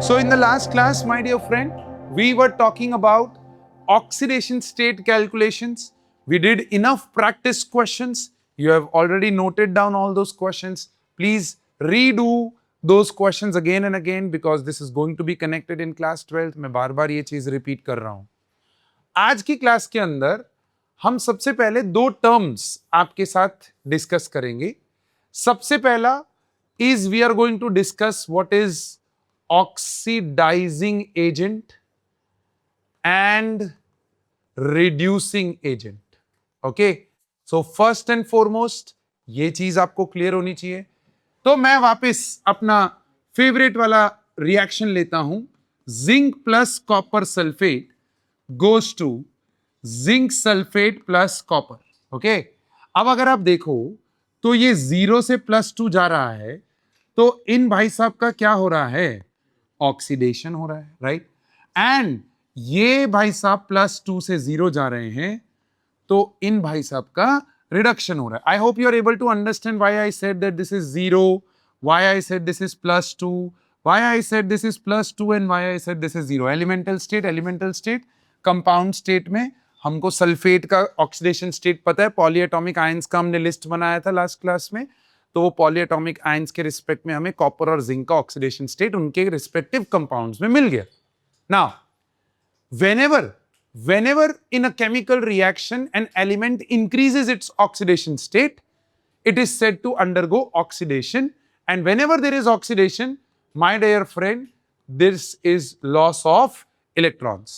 So in the last class, my dear friend, we were talking about oxidation state calculations. We did enough practice questions. You have already noted down all those questions. Please redo those questions again and again because this is going to be connected in class 12th. मैं बार बार ये चीज repeat कर रहा हूं. आज की class के अंदर हम सबसे पहले दो टर्म्स आपके साथ डिस्कस करेंगे. सबसे पहला is we are going to discuss what is oxidizing agent and reducing agent. Okay, so first and foremost ये चीज आपको क्लियर होनी चाहिए. तो मैं वापस अपना फेवरेट वाला रिएक्शन लेता हूं. Zinc plus copper sulphate goes to zinc sulphate plus copper. Okay, अब अगर आप देखो तो ये 0 से +2 जा रहा है, तो इन भाई साहब का क्या हो रहा है? ऑक्सीडेशन हो रहा है, राइट? एंड ये भाई साहब +2 से 0 जा रहे हैं, तो इन भाई साहब का रिडक्शन हो रहा है. I hope you are able to understand why I said that this is 0, why I said this is +2, why I said this is +2 and why I said this is 0. Elemental state, compound state में हमको sulphate का oxidation state पता है. Polyatomic ions का हमने list बनाया था last class में, तो वो पॉलीएटॉमिक आयंस के रिस्पेक्ट में हमें कॉपर और जिंक का ऑक्सीडेशन स्टेट उनके रिस्पेक्टिव कंपाउंड्स में मिल गया. Now whenever in a chemical reaction an element increases its oxidation state, it is said to undergo oxidation, and whenever there is oxidation, my dear friend, this is loss of electrons,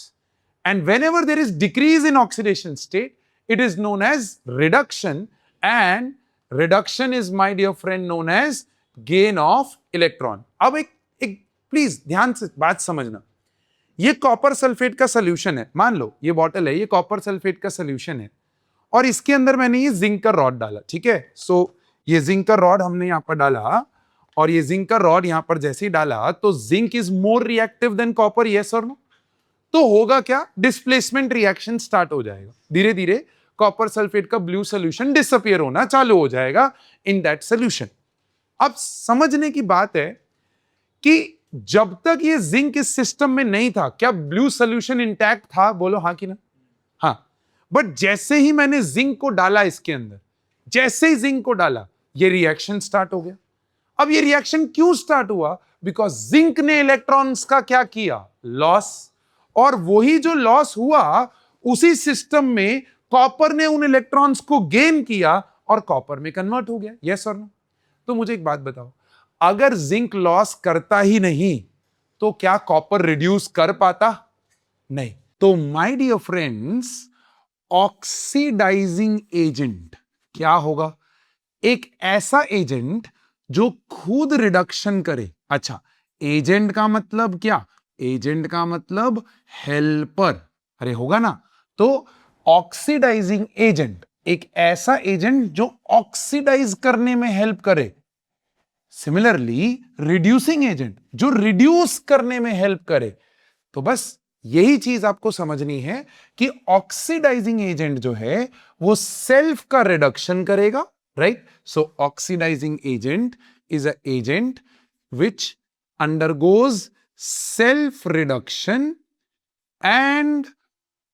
and whenever there is decrease in oxidation state, it is known as reduction, and reduction is, my dear friend, known as gain of electron. अब एक please ध्यान से बात समझना. ये copper sulphate का solution है. मान लो ये बॉटल है, ये कॉपर सल्फेट का सोल्यूशन है, और इसके अंदर मैंने ये जिंक का रॉड डाला. ठीक है, सो ये जिंक का रॉड हमने यहां पर डाला, और ये जिंक का रॉड यहां पर जैसे ही डाला तो zinc is more reactive than copper. Yes और नो? तो होगा क्या? डिस्प्लेसमेंट रिएक्शन स्टार्ट हो जाएगा. धीरे धीरे कॉपर सल्फेट का ब्लू सोल्यूशन डिसअपियर होना चालू हो जाएगा इन दैट सोल्यूशन. अब समझने की बात है कि जब तक ये जिंक इस सिस्टम में नहीं था, क्या ब्लू सोल्यूशन इंटैक्ट था? बोलो हाँ कि ना? हाँ. बट जैसे ही मैंने जिंक को डाला इसके अंदर, जैसे ही जिंक को डाला, ये रिएक्शन स्टार्ट हो गया. अब ये रिएक्शन क्यों स्टार्ट हुआ? बिकॉज जिंक ने इलेक्ट्रॉन्स का क्या किया? लॉस. और वही जो लॉस हुआ, उसी सिस्टम में कॉपर ने उन इलेक्ट्रॉन्स को गेन किया और कॉपर में कन्वर्ट हो गया. यस और नो? तो मुझे एक बात बताओ, अगर जिंक लॉस करता ही नहीं तो क्या कॉपर रिड्यूस कर पाता? नहीं. तो my dear friends, oxidizing agent क्या होगा? एक ऐसा एजेंट जो खुद रिडक्शन करे. अच्छा, एजेंट का मतलब क्या? एजेंट का मतलब हेल्पर. अरे होगा ना? तो ऑक्सीडाइजिंग एजेंट एक ऐसा एजेंट जो ऑक्सीडाइज करने में हेल्प करे. सिमिलरली रिड्यूसिंग एजेंट जो रिड्यूस करने में हेल्प करे. तो बस यही चीज आपको समझनी है कि ऑक्सीडाइजिंग एजेंट जो है वो सेल्फ का रिडक्शन करेगा, right? So oxidizing agent is a agent which undergoes self reduction and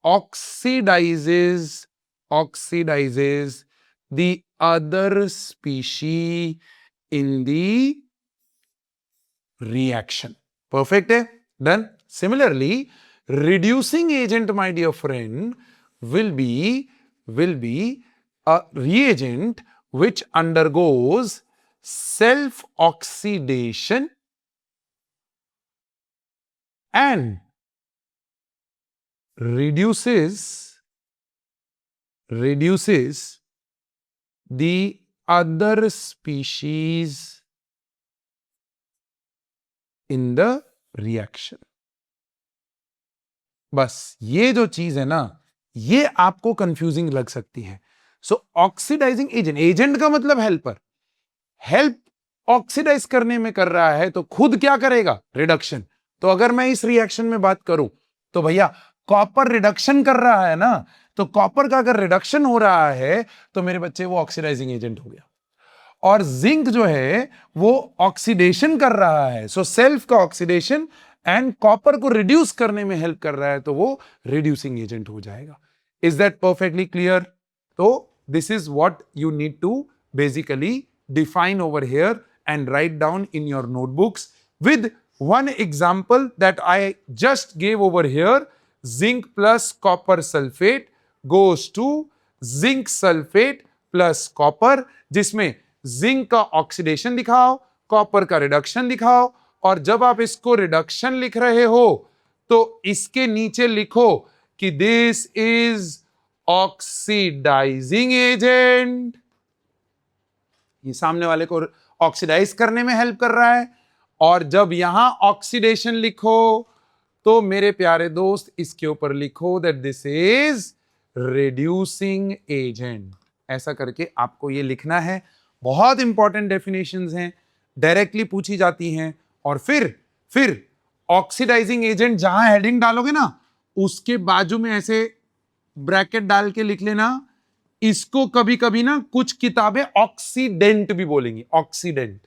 oxidizes the other species in the reaction. Perfect है? Done. Similarly, reducing agent, my dear friend, will be a reagent which undergoes self oxidation and reduces the other species in the reaction. बस ये जो चीज है ना, ये आपको confusing लग सकती है. सो ऑक्सीडाइजिंग एजेंट का मतलब हेल्पर. हेल्प ऑक्सीडाइज करने में कर रहा है तो खुद क्या करेगा? रिडक्शन. तो अगर मैं इस रिएक्शन में बात करूं तो भैया कॉपर रिडक्शन कर रहा है ना, तो कॉपर का अगर रिडक्शन हो रहा है तो मेरे बच्चे वो ऑक्सीडाइजिंग एजेंट हो गया. और जिंक जो है वो ऑक्सीडेशन कर रहा है, सो सेल्फ का ऑक्सीडेशन एंड कॉपर को रिड्यूस करने में हेल्प कर रहा है तो वो रिड्यूसिंग एजेंट हो जाएगा. Is that perfectly clear? तो this is what you need to basically define over here and write down in your notebooks with one example that I just gave over here. Zinc plus copper sulfate goes to zinc sulfate plus copper, जिसमें zinc का oxidation दिखाओ, copper का reduction दिखाओ, और जब आप इसको reduction लिख रहे हो तो इसके नीचे लिखो कि दिस इज ऑक्सीडाइजिंग एजेंट. ये सामने वाले को ऑक्सीडाइज करने में हेल्प कर रहा है. और जब यहां ऑक्सीडेशन लिखो तो मेरे प्यारे दोस्त इसके ऊपर लिखो that this is reducing agent. ऐसा करके आपको ये लिखना है. बहुत इंपॉर्टेंट डेफिनेशंस हैं, डायरेक्टली पूछी जाती हैं. और फिर ऑक्सीडाइजिंग एजेंट जहां हेडिंग डालोगे ना उसके बाजू में ऐसे ब्रैकेट डाल के लिख लेना. इसको कभी कभी ना कुछ किताबें ऑक्सीडेंट भी बोलेंगी, ऑक्सीडेंट.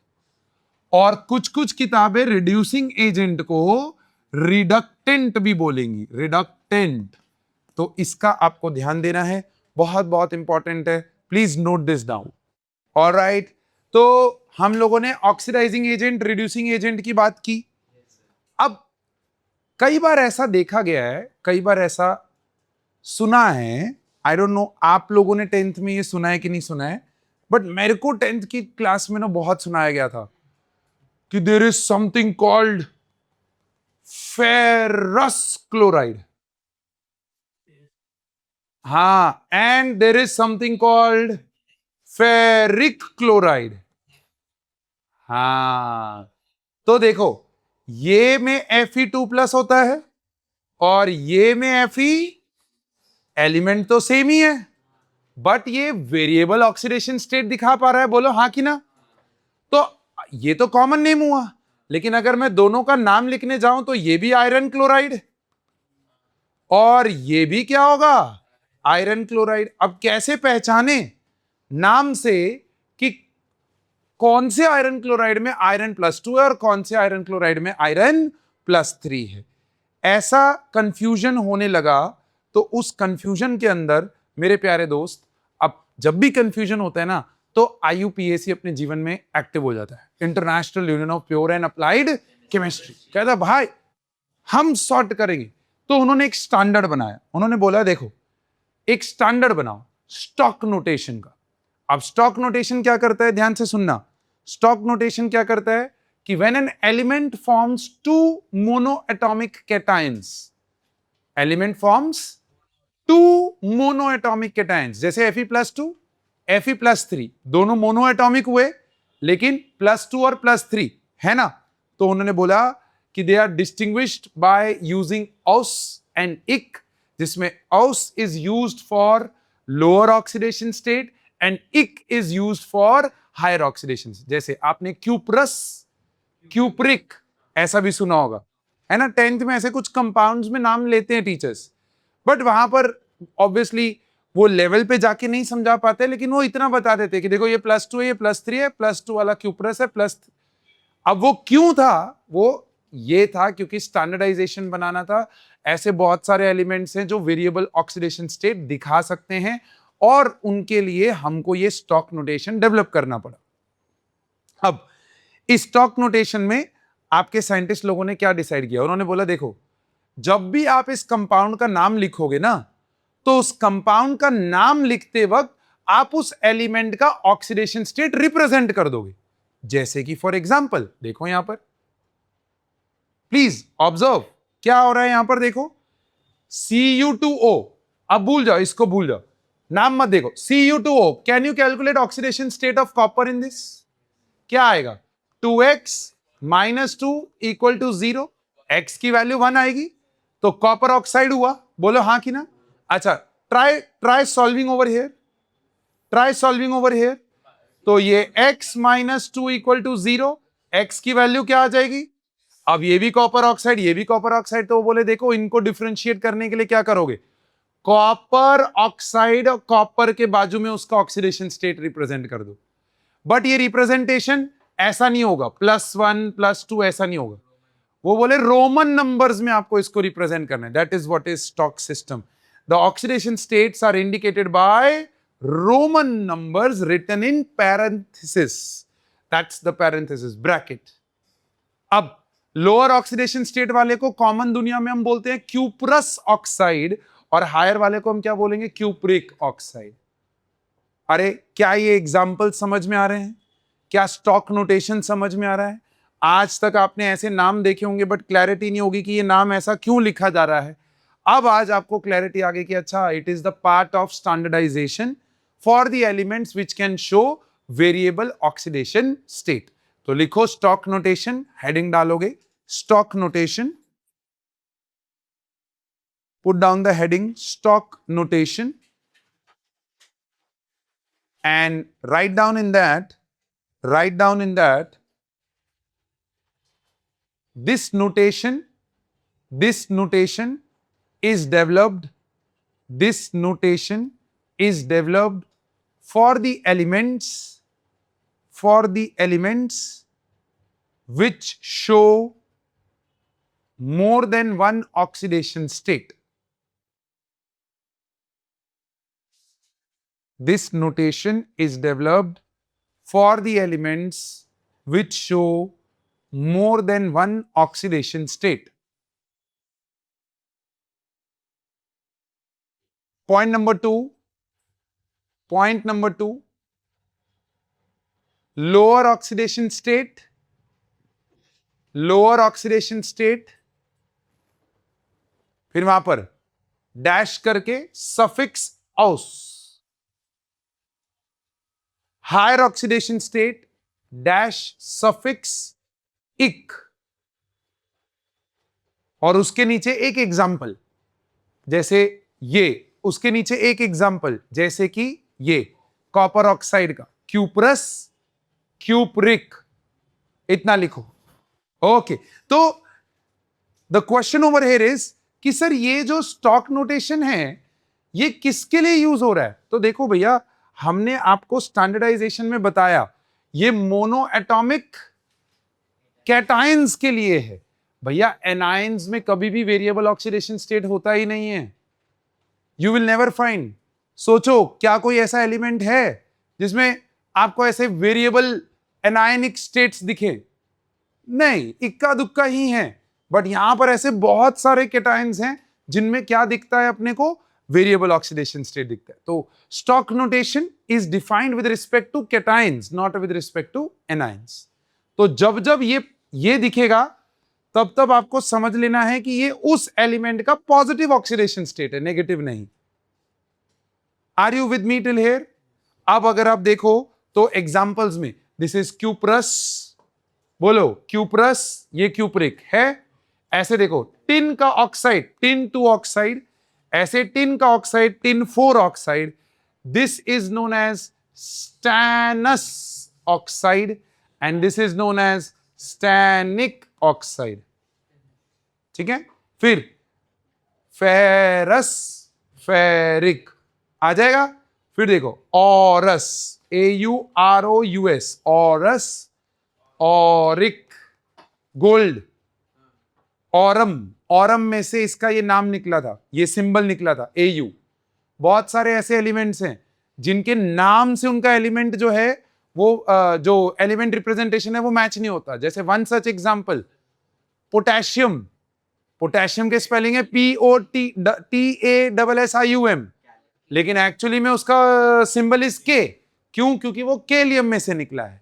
और कुछ किताबें रिड्यूसिंग एजेंट को रिडक्टेंट भी बोलेंगी, रिडक्टेंट. तो इसका आपको ध्यान देना है, बहुत बहुत इंपॉर्टेंट है. Please note this down. Alright, तो हम लोगों ने ऑक्सीडाइजिंग एजेंट, रिड्यूसिंग एजेंट की बात की. अब कई बार ऐसा देखा गया है, कई बार ऐसा सुना है, आई डोंट नो आप लोगों ने 10th में ये सुना है कि नहीं सुना है, बट मेरे को 10th की क्लास में ना बहुत सुनाया गया था कि there is something called ferrous chloride. हाँ, and there is something called ferric chloride. हाँ, तो देखो ये में Fe2+ होता है और ये में Fe, एलिमेंट तो सेम ही है बट ये वेरिएबल ऑक्सीडेशन स्टेट दिखा पा रहा है. बोलो हाँ कि ना? तो ये तो कॉमन नेम हुआ, लेकिन अगर मैं दोनों का नाम लिखने जाऊं तो ये भी आयरन क्लोराइड और ये भी क्या होगा? Iron chloride. अब कैसे पहचाने नाम से कि कौन से आयरन क्लोराइड में आयरन +2 है और कौन से आयरन क्लोराइड में आयरन +3 है? ऐसा कंफ्यूजन होने लगा. तो उस कंफ्यूजन के अंदर मेरे प्यारे दोस्त, अब जब भी कंफ्यूजन होता है ना तो IUPAC अपने जीवन में एक्टिव हो जाता है, international union of pure and applied chemistry. कहता भाई हम सॉर्ट करेंगे. तो उन्होंने एक स्टैंडर्ड बनाया. उन्होंने बोला देखो एक स्टैंडर्ड बनाओ स्टॉक नोटेशन का. अब स्टॉक नोटेशन क्या करता है, ध्यान से सुनना. स्टॉक नोटेशन क्या करता है कि when an element forms 2 monoatomic cations, element forms 2 monoatomic cations, जैसे Fe+2, Fe+3 दोनों मोनोएटॉमिक हुए लेकिन +2 और +3 है ना. तो उन्होंने बोला कि they are distinguished by using ous and ic, जिसमें ous is used for lower oxidation state and ic is used for higher oxidation. जैसे आपने क्यूप्रस, क्यूप्रिक ऐसा भी सुना होगा, है ना. 10th में ऐसे कुछ कंपाउंड्स में नाम लेते हैं टीचर्स, बट वहां पर ऑब्वियसली वो लेवल पे जाके नहीं समझा पाते, लेकिन वो इतना बता देते कि देखो ये +2 है, ये +3 है, +2 वाला क्यूप्रस है प्लस. अब वो क्यों था? वो ये था क्योंकि स्टैंडर्डाइजेशन बनाना था. ऐसे बहुत सारे एलिमेंट्स हैं जो वेरिएबल ऑक्सीडेशन स्टेट दिखा सकते हैं और उनके लिए हमको ये स्टॉक नोटेशन डेवलप करना पड़ा. अब इस स्टॉक नोटेशन में आपके साइंटिस्ट लोगों ने क्या डिसाइड किया? उन्होंने बोला देखो जब भी आप इस कंपाउंड का नाम लिखोगे ना तो उस कंपाउंड का नाम लिखते वक्त आप उस एलिमेंट का ऑक्सीडेशन स्टेट रिप्रेजेंट कर दोगे. जैसे कि फॉर एग्जांपल देखो यहां पर, प्लीज ऑब्जर्व क्या हो रहा है यहां पर. देखो Cu2O, अब भूल जाओ, इसको भूल जाओ, नाम मत देखो. Cu2O, can you calculate oxidation state of copper in this? क्या आएगा? 2x - 2 = 0. x की वैल्यू 1 आएगी तो कॉपर ऑक्साइड हुआ. बोलो हाँ कि ना? अच्छा, try solving over here, try solving over here. तो ये x - 2 = 0, x की वैल्यू क्या आ जाएगी? अब ये भी कॉपर ऑक्साइड, ये भी कॉपर ऑक्साइड. तो वो बोले देखो इनको डिफरेंशिएट करने के लिए क्या करोगे? कॉपर ऑक्साइड और कॉपर के बाजू में उसका ऑक्सीडेशन स्टेट रिप्रेजेंट कर दो. बट ये रिप्रेजेंटेशन ऐसा नहीं होगा, +1 +2 ऐसा नहीं होगा. वो बोले रोमन नंबर्स में आपको इसको रिप्रेजेंट करना है. That is what is stock system. The oxidation states are indicated by roman numbers written in parenthesis. That's the parenthesis bracket. अब लोअर ऑक्सीडेशन स्टेट वाले को कॉमन दुनिया में हम बोलते हैं क्यूप्रस ऑक्साइड, और हायर वाले को हम क्या बोलेंगे? Cupric oxide. अरे क्या ये एग्जाम्पल समझ में आ रहे हैं? क्या स्टॉक नोटेशन समझ में आ रहा है? आज तक आपने ऐसे नाम देखे होंगे बट क्लैरिटी नहीं होगी कि ये नाम ऐसा क्यों लिखा जा रहा है. अब आज आपको क्लैरिटी आ गई कि अच्छा, it is the part of standardization for the elements which can show variable oxidation state. तो लिखो स्टॉक नोटेशन, हेडिंग डालोगे stock notation. Put down the heading stock notation and write down in that this notation is developed for the elements which show more than one oxidation state. This notation is developed for the elements which show more than one oxidation state. Point number two, lower oxidation state, फिर वहां पर dash करके suffix ous. Higher oxidation state dash suffix ic, और उसके नीचे एक example जैसे ये, उसके नीचे एक एग्जाम्पल जैसे कि ये कॉपर ऑक्साइड का क्यूप्रस, क्यूप्रिक, इतना लिखो. ओके, तो the question over here is कि सर ये जो स्टॉक नोटेशन है ये किसके लिए यूज हो रहा है? तो देखो भैया, हमने आपको स्टैंडर्डाइजेशन में बताया ये मोनो एटॉमिक कैटायंस के लिए है. भैया एनायंस में कभी भी वेरिएबल ऑक्सीडेशन स्टेट होता ही नहीं है. You will never find. सोचो क्या कोई ऐसा एलिमेंट है जिसमें आपको ऐसे वेरिएबल एनायनिक स्टेट्स दिखे? नहीं, इक्का दुक्का ही है. बट यहां पर ऐसे बहुत सारे कैटायंस हैं जिनमें क्या दिखता है अपने को? वेरिएबल ऑक्सीडेशन स्टेट दिखता है. तो stock notation is defined with respect to cations, not with respect to anions. तो जब जब ये दिखेगा तब तब आपको समझ लेना है कि ये उस एलिमेंट का पॉजिटिव ऑक्सीडेशन स्टेट है, नेगेटिव नहीं. Are you with me till here? अब अगर आप देखो तो एग्जांपल्स में दिस इज क्यूप्रस, बोलो क्यूप्रस, ये क्यूप्रिक है. ऐसे देखो टिन का ऑक्साइड, टिन 2 ऑक्साइड, ऐसे टिन का oxide tin 4 oxide. This is known as stannous oxide and this is known as stannic oxide. ठीक है. फिर फेरस, फेरिक आ जाएगा. फिर देखो aurous, AUROUS, Aurus, Auric, gold. Aurum, Aurum में से इसका ये नाम निकला था, ये सिंबल निकला था AU. बहुत सारे ऐसे एलिमेंट्स हैं जिनके नाम से उनका एलिमेंट जो है वो जो एलिमेंट रिप्रेजेंटेशन है वो मैच नहीं होता. जैसे one such example potassium. Potassium के स्पेलिंग है POTASSIUM, लेकिन एक्चुअली में उसका सिंबल इज K. क्यों? क्योंकि वो केलियम में से निकला है.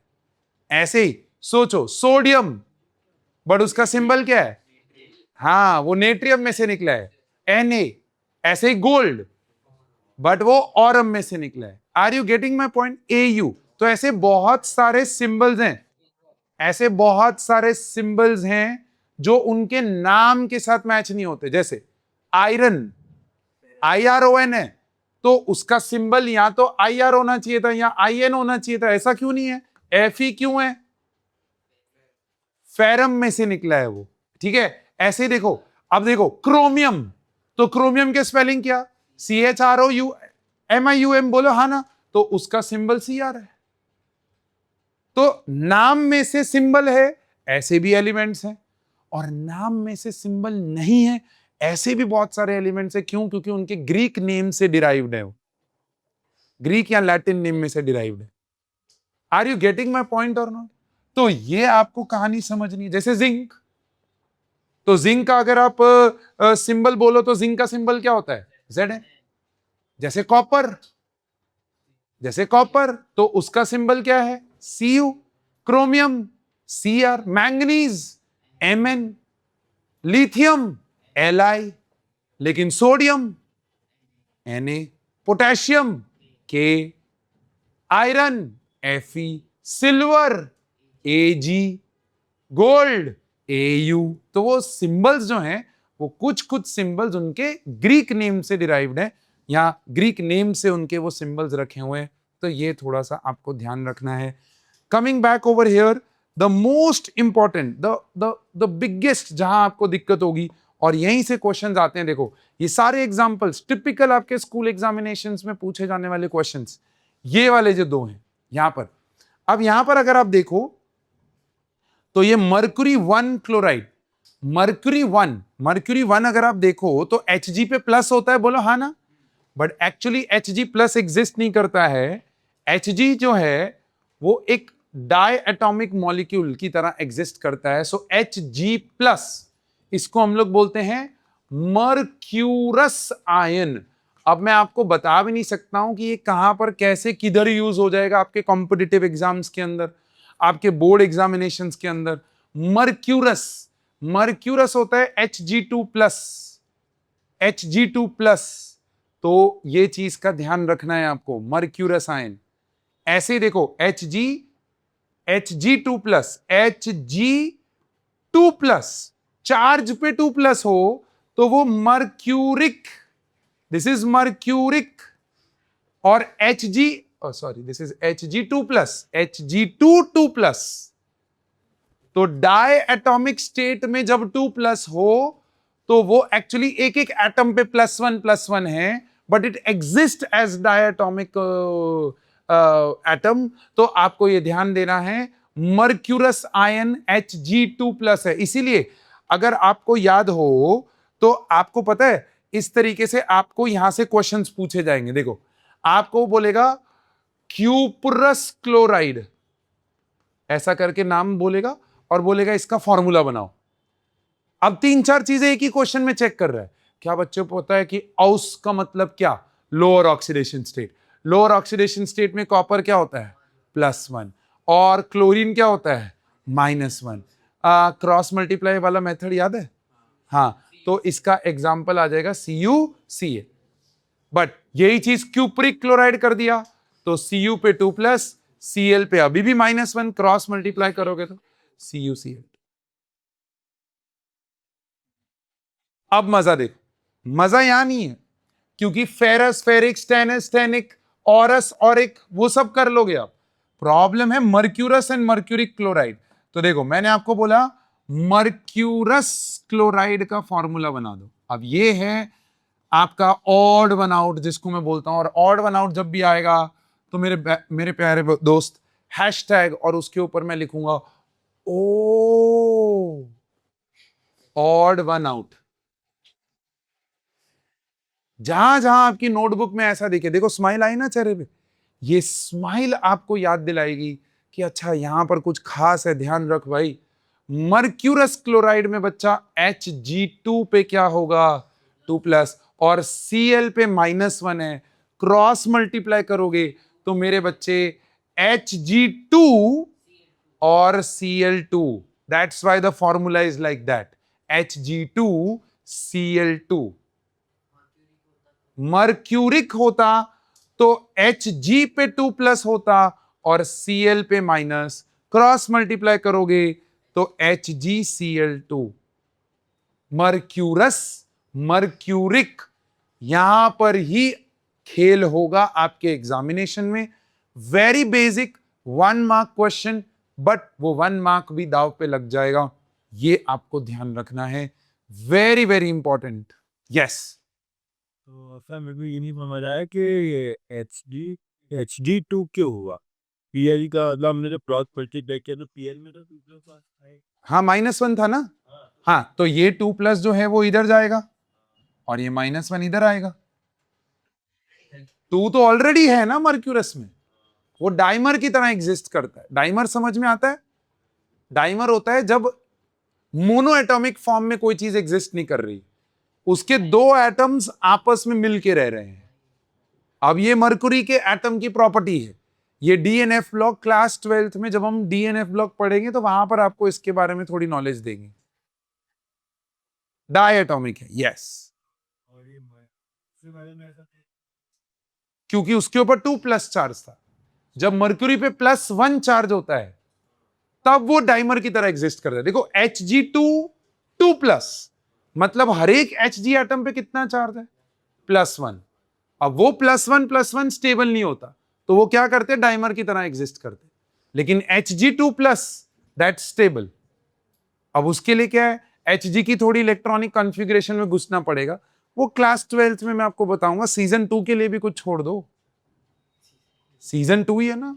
ऐसे ही सोचो सोडियम, बट उसका सिंबल क्या है? हाँ, वो नेट्रियम में से निकला है, Na. ऐसे ही गोल्ड, बट वो ऑरम में से निकला है. Are you getting my point? AU. तो ऐसे बहुत सारे सिंबल्स हैं, जो उनके नाम के साथ मैच नहीं होते. जैसे आयरन, IRON है, तो उसका सिंबल या तो IR होना चाहिए था या IN होना चाहिए था. ऐसा क्यों नहीं है? Fe क्यों है? फेरम में से निकला है वो. ठीक है. ऐसे देखो, अब देखो क्रोमियम, तो क्रोमियम के स्पेलिंग क्या? CHROUMIUM, बोलो हाँ ना, तो उसका सिंबल CR है. तो नाम में से सिंबल है, ऐसे भी एलिमेंट्स हैं. और नाम में से सिंबल नहीं है, ऐसे भी बहुत सारे एलिमेंट्स है। क्यों? क्योंकि उनके ग्रीक नेम से डिराइव्ड है, ग्रीक या लैटिन नेम में से डिराइव्ड है। Are you getting my point और नॉट? तो ये आपको कहानी समझनी है। जैसे जिंक, तो जिंक का अगर आप सिंबल बोलो तो जिंक का सिंबल क्या होता है? जेड है। जैसे कॉपर, जैसे कॉपर तो उसका सिंबल क्या है? Cu। Chromium Cr, manganese Mn, lithium Li, लेकिन sodium Na, potassium K, iron Fe, silver Ag, gold Au। तो वो सिंबल्स जो हैं वो कुछ कुछ सिंबल्स उनके ग्रीक नेम से डिराइव्ड है, या ग्रीक नेम से उनके वो सिंबल्स रखे हुए हैं। तो ये थोड़ा सा आपको ध्यान रखना है। Coming back over here, the most important, the biggest, जहां आपको दिक्कत होगी और यहीं से क्वेश्चंस आते हैं। देखो ये सारे एग्जांपल्स टिपिकल आपके स्कूल एग्जामिनेशंस में पूछे जाने वाले क्वेश्चंस, ये वाले जो दो हैं यहां पर। अब यहां पर अगर आप देखो तो ये मर्क्यूरी 1 क्लोराइड, मर्क्यूरी वन अगर आप देखो तो Hg पे प्लस होता है, बोलो हाँ ना? But actually Hg plus exist नहीं करता है। Hg जो है वो एक डाई एटॉमिक मॉलिक्यूल की तरह एग्जिस्ट करता है। सो Hg प्लस, इसको हम लोग बोलते हैं मर्क्यूरस आयन। अब मैं आपको बता भी नहीं सकता हूं कि ये कहां पर कैसे किधर यूज हो जाएगा आपके कॉम्पिटिटिव एग्जाम्स के अंदर, आपके बोर्ड एग्जामिनेशंस के अंदर। मर्क्यूरस, मर्क्यूरस होता है Hg2 प्लस, Hg2 प्लस। तो ये चीज का ध्यान रखना है आपको, मर्क्यूरस आयन। ऐसे देखो Hg2 plus, Hg2 plus, charge पे 2 प्लस हो तो वो मर्क्यूरिक, दिस इज मर्क्यूरिक। और Hg, sorry this is Hg2 plus, Hg2 2 plus. तो डाई एटॉमिक स्टेट में जब 2 प्लस हो तो वो एक्चुअली एक एक एटम पे +1 है, but it exist as diatomic atom. तो आपको ये ध्यान देना है मर्क्यूरस आयन Hg2+ है। इसीलिए अगर आपको याद हो तो आपको पता है इस तरीके से आपको यहां से क्वेश्चंस पूछे जाएंगे। देखो आपको बोलेगा क्यूपरस क्लोराइड, ऐसा करके नाम बोलेगा और बोलेगा इसका फॉर्मूला बनाओ। अब 3-4 चीजें एक ही क्वेश्चन में चेक कर रहा है। क्या बच्चों को पता है कि औस का मतलब क्या? Lower oxidation state. Lower oxidation state में कॉपर क्या होता है? +1, और क्लोरीन क्या होता है? -1। क्रॉस मल्टीप्लाई वाला मेथड याद है? हाँ, तो इसका एग्जाम्पल आ जाएगा CuCl। बट यही चीज क्यूप्रिक क्लोराइड कर दिया तो Cu पे 2+, Cl पे अभी भी -1, क्रॉस मल्टीप्लाई करोगे तो CuCl। अब मजा देखो, मजा यहां नहीं है, क्योंकि ferrous ferric, stannous stannic, aurous auric वो सब कर लोगे आप। प्रॉब्लम है मर्क्यूरस एंड मर्क्यूरिक क्लोराइड। तो देखो मैंने आपको बोला मर्क्यूरस क्लोराइड का फॉर्मूला बना दो। अब ये है आपका ऑड वन आउट, जिसको मैं बोलता हूं। और ऑड वन आउट जब भी आएगा तो मेरे प्यारे दोस्त हैशटैग और उसके ऊपर मैं लिखूंगा ओ ऑड वन आउट। जहां जहां आपकी नोटबुक में ऐसा दिखे, देखो स्माइल आई ना चेहरे पे, ये स्माइल आपको याद दिलाएगी कि अच्छा यहां पर कुछ खास है, ध्यान रख भाई। मर्क्यूरस क्लोराइड में बच्चा Hg2 पे क्या होगा? 2+, और Cl पे -1 है। क्रॉस मल्टीप्लाई करोगे तो मेरे बच्चे Hg2 और Cl2, that's why the formula is like that, Hg2Cl2। Mercuric होता तो Hg पे 2+ होता और Cl पे माइनस, क्रॉस मल्टीप्लाई करोगे तो HgCl2। मर्क्यूरस, मर्क्यूरिक, यहां पर ही खेल होगा आपके एग्जामिनेशन में। Very basic 1 mark question, but वो 1 मार्क भी दाव पे लग जाएगा, ये आपको ध्यान रखना है। Very very important. यस, तो सर मेरे को ये नहीं समझ आया कि ये एच डी टू क्यों हुआ? पीएल का मतलब हमने जो क्रॉस मल्टीप्लाई किया तो पीएल में तो 2 + 1 हाँ -1 था ना। हाँ तो ये 2+ जो है वो इधर जाएगा और ये -1 इधर आएगा। 2 तो ऑलरेडी है ना मर्क्यूरस में, वो डाइमर की तरह एग्जिस्ट करता है। डाइमर समझ में आता है? डाइमर होता है जब मोनो एटॉमिक फॉर्म में कोई चीज एग्जिस्ट नहीं कर रही, उसके दो एटम्स आपस में मिलके रह रहे हैं। अब ये मरकुरी के एटम की प्रॉपर्टी है। ये डीएनएफ ब्लॉक क्लास 12th में जब हम डीएनएफ ब्लॉक पढ़ेंगे तो वहां पर आपको इसके बारे में थोड़ी नॉलेज देंगे। डायटोमिक है, यस, क्योंकि उसके ऊपर 2+ चार्ज था। जब मरक्यूरी पे +1 चार्ज होता है तब वो डाइमर की तरह एग्जिस्ट करता है। देखो Hg2 2+, मतलब हर एक Hg एटम पे कितना चार्ज है? +1। अब वो +1 स्टेबल नहीं होता तो वो क्या करते हैं? डाइमर की तरह एग्जिस्ट करते हैं। लेकिन Hg2+ दैट स्टेबल। अब उसके लिए क्या है? Hg की थोड़ी इलेक्ट्रॉनिक कॉन्फ़िगरेशन में घुसना पड़ेगा, वो क्लास 12th में मैं आपको बताऊंगा। सीजन 2 के लिए भी कुछ छोड़ दो, सीजन 2 ही है ना,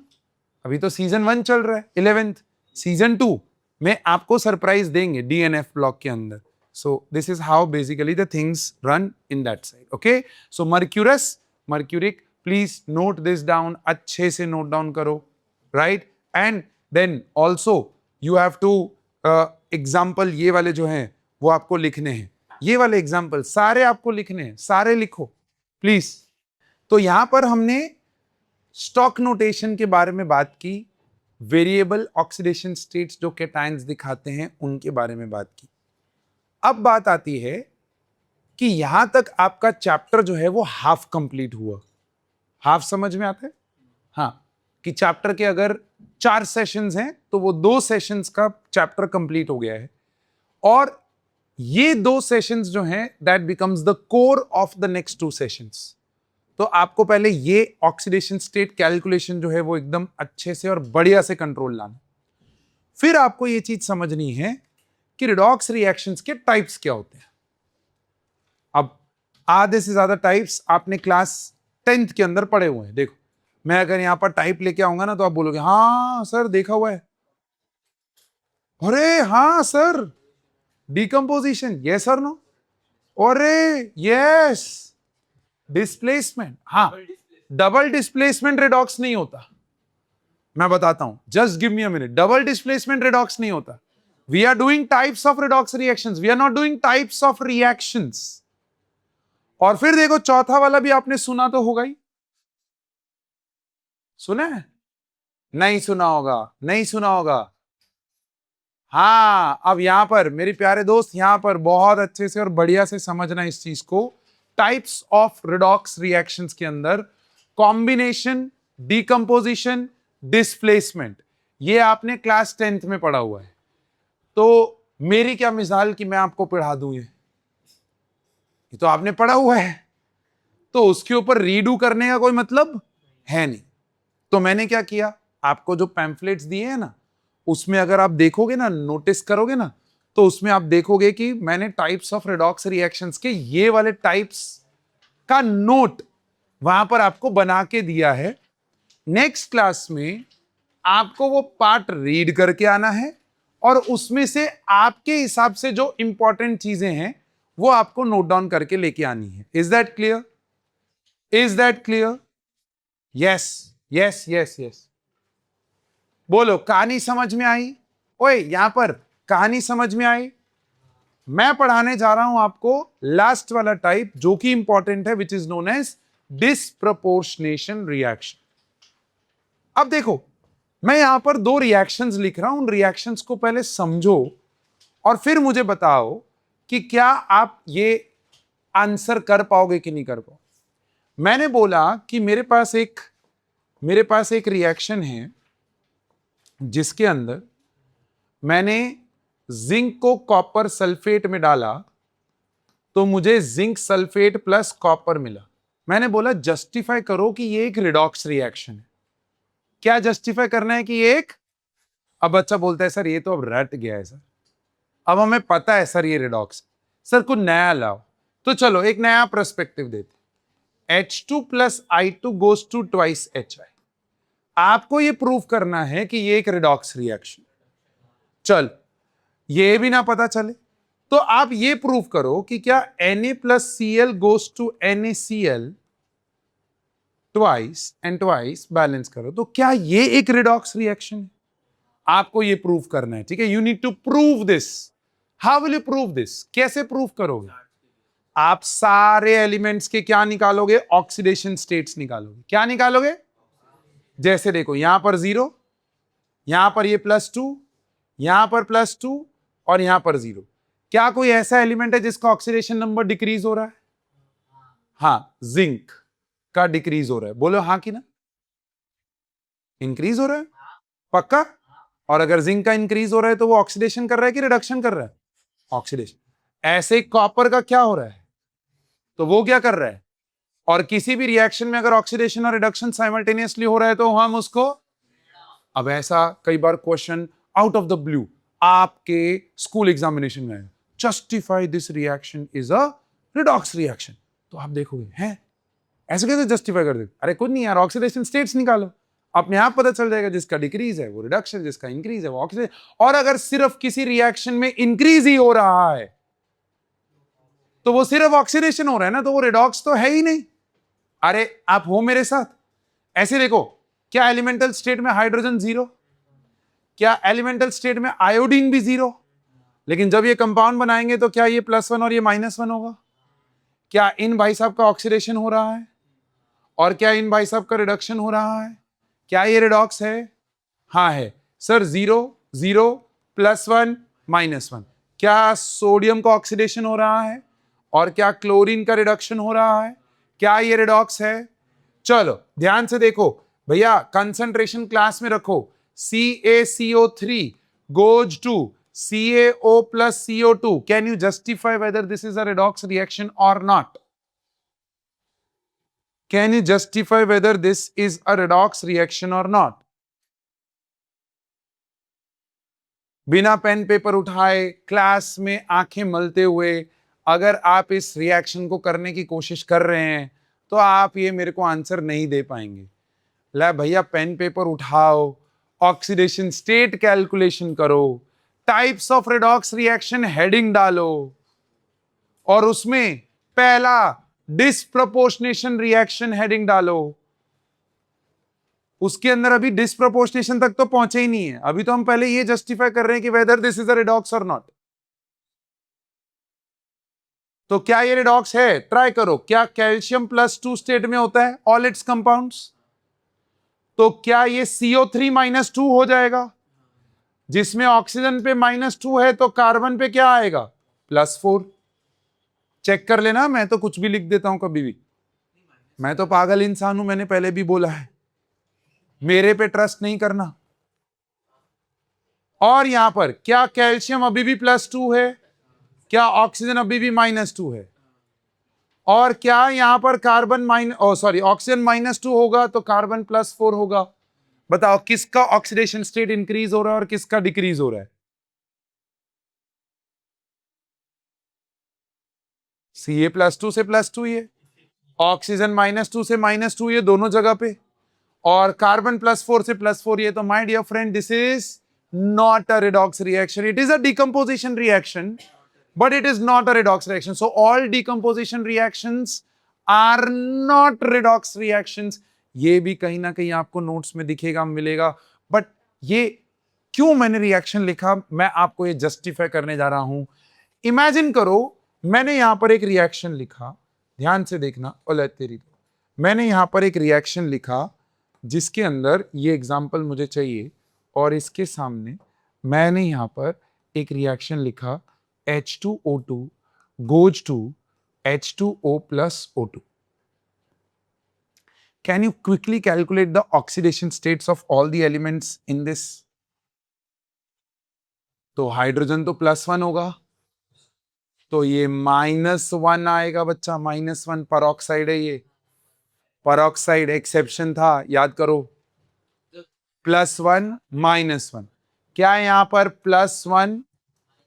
अभी तो सीजन 1 चल रहा है 11th। सीजन 2 में आपको सरप्राइज देंगे डीएनएफ ब्लॉक के अंदर। So this is how basically the things run in that side. Okay, so mercurous, mercuric, please note this down, अच्छे से नोट डाउन करो, right. And then also you have to example, ये वाले जो हैं वो आपको लिखने हैं, ये वाले एग्जाम्पल सारे आपको लिखने हैं, सारे लिखो प्लीज। तो यहां पर हमने स्टॉक नोटेशन के बारे में बात की, वेरिएबल ऑक्सीडेशन स्टेट्स जो कैटायंस दिखाते हैं उनके बारे में बात की। अब बात आती है कि यहां तक आपका चैप्टर जो है वो हाफ कंप्लीट हुआ। हाफ समझ में आता है? हाँ, कि चैप्टर के अगर 4 सेशंस हैं तो वो 2 सेशंस का चैप्टर कंप्लीट हो गया है। और ये 2 सेशंस जो हैं that becomes the core of the next 2 sessions. तो आपको पहले ये ऑक्सीडेशन स्टेट कैलकुलेशन जो है वो एकदम अच्छे से और बढ़िया से कंट्रोल लाना। फिर आपको ये चीज समझनी है कि रिडॉक्स रिएक्शंस के टाइप्स क्या होते हैं। अब आधे से ज्यादा टाइप्स आपने क्लास 10th के अंदर पढ़े हुए हैं। देखो, मैं अगर यहां पर टाइप लेके आऊंगा ना तो आप बोलोगे हाँ सर देखा हुआ है, अरे हाँ सर डिकम्पोजिशन, यस और नो, अरे यस डिस्प्लेसमेंट, हाँ डबल डिस्प्लेसमेंट रिडॉक्स नहीं होता। मैं बताता हूं, just give me a minute. Double displacement redox नहीं होता। We are doing types of redox reactions, we are not doing types of reactions. और फिर देखो चौथा वाला भी आपने सुना तो होगा ही, सुना है? नहीं सुना होगा, नहीं सुना होगा। हाँ, अब यहां पर मेरे प्यारे दोस्त, यहां पर बहुत अच्छे से और बढ़िया से समझना इस चीज को। टाइप्स ऑफ रिडॉक्स रिएक्शंस के अंदर कॉम्बिनेशन, डिकम्पोजिशन, डिस्प्लेसमेंट, ये आपने क्लास 10th में पढ़ा हुआ है। तो मेरी क्या मिसाल कि मैं आपको पढ़ा दूं, ये तो आपने पढ़ा हुआ है, तो उसके ऊपर रीडू करने का कोई मतलब है नहीं। तो मैंने क्या किया, आपको जो पैम्फलेट्स दिए हैं ना उसमें अगर आप देखोगे ना, नोटिस करोगे ना, तो उसमें आप देखोगे कि मैंने टाइप्स ऑफ रिडॉक्स रिएक्शंस के ये वाले टाइप्स का नोट वहां पर आपको बना के दिया है। नेक्स्ट क्लास में आपको वो पार्ट रीड करके आना है और उसमें से आपके हिसाब से जो इंपॉर्टेंट चीजें हैं वो आपको नोट डाउन करके लेके आनी है। Is that clear? Is that clear? Yes yes yes yes, बोलो कहानी समझ में आई? ओए यहां पर कहानी समझ में आई? मैं पढ़ाने जा रहा हूं आपको लास्ट वाला टाइप जो कि इंपॉर्टेंट है, which is known as disproportionation reaction. अब देखो, मैं यहां पर 2 रिएक्शंस लिख रहा हूं, उन रिएक्शंस को पहले समझो और फिर मुझे बताओ कि क्या आप ये आंसर कर पाओगे कि नहीं कर पाओगे। मैंने बोला कि मेरे पास एक रिएक्शन है जिसके अंदर मैंने जिंक को कॉपर सल्फेट में डाला तो मुझे जिंक सल्फेट प्लस कॉपर मिला। मैंने बोला जस्टिफाई करो कि ये एक रिडॉक्स रिएक्शन है। क्या जस्टिफाई करना है कि ये एक, अब बच्चा बोलता है सर ये तो अब रट गया है सर, अब हमें पता है सर ये रिडॉक्स, सर कुछ नया लाओ। तो चलो एक नया पर्सपेक्टिव देते, H2 + I2 goes to twice HI। आपको ये प्रूव करना है कि ये एक रिडॉक्स रिएक्शन। चल, ये भी ना पता चले तो आप ये प्रूव करो कि क्या Na+Cl goes to NaCl twice and twice, balance करो, तो क्या ये एक रिडॉक्स रिएक्शन है? आपको ये प्रूव करना है, ठीक है। You need to prove this. How will you prove this? कैसे प्रूव करोगे? आप सारे एलिमेंट्स के क्या निकालोगे? ऑक्सीडेशन स्टेट्स निकालोगे। क्या निकालोगे? जैसे देखो, यहां पर 0, यहां पर ये +2, यहां पर +2 और यहां पर 0। क्या कोई ऐसा एलिमेंट है जिसका ऑक्सीडेशन नंबर डिक्रीज हो रहा है? हाँ, जिंक का डिक्रीज हो रहा है। बोलो हाँ कि ना? इंक्रीज हो रहा है पक्का? और अगर जिंक का इंक्रीज हो रहा है तो वो ऑक्सीडेशन कर रहा है कि रिडक्शन कर रहा है? ऑक्सीडेशन। ऐसे कॉपर का क्या हो रहा है? तो वो क्या कर रहा है? और किसी भी रिएक्शन में अगर ऑक्सीडेशन और रिडक्शन साइमल्टेनियसली हो रहा है तो हम उसको, अब ऐसा कई बार question out of the blue आपके स्कूल एग्जामिनेशन में है, justify this reaction is a redox reaction. तो आप देखोगे हैं ऐसे कैसे जस्टिफाई कर दे? अरे कुछ नहीं यार, ऑक्सीडेशन स्टेट्स निकालो, अपने आप पता चल जाएगा। जिसका डिक्रीज है वो रिडक्शन, जिसका इंक्रीज है वो ऑक्सीडेशन। और अगर सिर्फ किसी रिएक्शन में इंक्रीज ही हो रहा है तो वो सिर्फ ऑक्सीडेशन हो रहा है ना, तो वो रिडॉक्स तो है ही नहीं। अरे आप हो मेरे साथ? ऐसे देखो, क्या एलिमेंटल स्टेट में हाइड्रोजन 0? क्या एलिमेंटल स्टेट में आयोडीन भी 0? लेकिन जब ये कंपाउंड बनाएंगे तो क्या ये +1 और ये -1 होगा? क्या इन भाई साहब का ऑक्सीडेशन हो रहा है और क्या इन भाई साहब का रिडक्शन हो रहा है? क्या ये रिडॉक्स है? हाँ है सर। 0 0 +1 -1। क्या सोडियम का ऑक्सीडेशन हो रहा है और क्या क्लोरीन का रिडक्शन हो रहा है? क्या ये रिडॉक्स है? चलो ध्यान से देखो भैया, कंसंट्रेशन क्लास में रखो। CaCO3 goes to CaO plus CO2. Can you justify whether this is a redox reaction or not? Can you justify whether this is a redox reaction or not? बिना pen paper उठाए class में आंखें मलते हुए अगर आप इस reaction को करने की कोशिश कर रहे हैं तो आप ये मेरे को आंसर नहीं दे पाएंगे। ला भैया पेन पेपर उठाओ, ऑक्सीडेशन स्टेट कैलकुलेशन करो, types of redox reaction heading डालो और उसमें पहला डिस्प्रपोर्शनेशन रिएक्शन हेडिंग डालो। उसके अंदर अभी डिस्प्रपोर्शनेशन तक तो पहुंचे ही नहीं है, अभी तो हम पहले ये जस्टिफाई कर रहे हैं कि whether this is a redox और नॉट। तो क्या ये रिडॉक्स है? ट्राई करो। क्या कैल्शियम +2 स्टेट में होता है ऑल इट्स कंपाउंड्स? तो क्या ये CO3-2 हो जाएगा? जिसमें ऑक्सीजन पे -2 है तो कार्बन पे क्या आएगा? +4। चेक कर लेना, मैं तो कुछ भी लिख देता हूं कभी भी। मैं तो पागल इंसान हूं, मैंने पहले भी बोला है, मेरे पे ट्रस्ट नहीं करना। और यहां पर क्या कैल्शियम अभी भी +2 है? क्या ऑक्सीजन अभी भी -2 है? और क्या यहां पर कार्बन ऑक्सीजन -2 होगा तो कार्बन +4 होगा। बताओ किसका ऑक्सीडेशन स्टेट इंक्रीज हो रहा है और किसका डिक्रीज हो रहा है? Ca+2 से +2 ये, ऑक्सीजन -2 से -2 ये दोनों जगह पे, और कार्बन +4 से +4 ये। तो my dear friend, this is not a redox reaction, it is a decomposition reaction, but it is not a redox reaction. So all decomposition reactions are not redox reactions. ये भी कहीं ना कहीं आपको नोट्स में दिखेगा, मिलेगा। बट ये क्यों मैंने रिएक्शन लिखा, मैं आपको ये जस्टिफाई करने जा रहा हूं। इमेजिन करो मैंने यहां पर एक रिएक्शन लिखा, ध्यान से देखना, ओले तेरी, मैंने यहां पर एक रिएक्शन लिखा जिसके अंदर ये एग्जांपल मुझे चाहिए, और इसके सामने मैंने यहां पर एक रिएक्शन लिखा H2O2 goes to H2O plus O2. Can you quickly calculate the oxidation states of all the elements in this? तो हाइड्रोजन तो +1 होगा, तो ये -1 आएगा बच्चा, -1 परऑक्साइड है ये, परऑक्साइड एक्सेप्शन था, याद करो। +1 -1, क्या यहां पर +1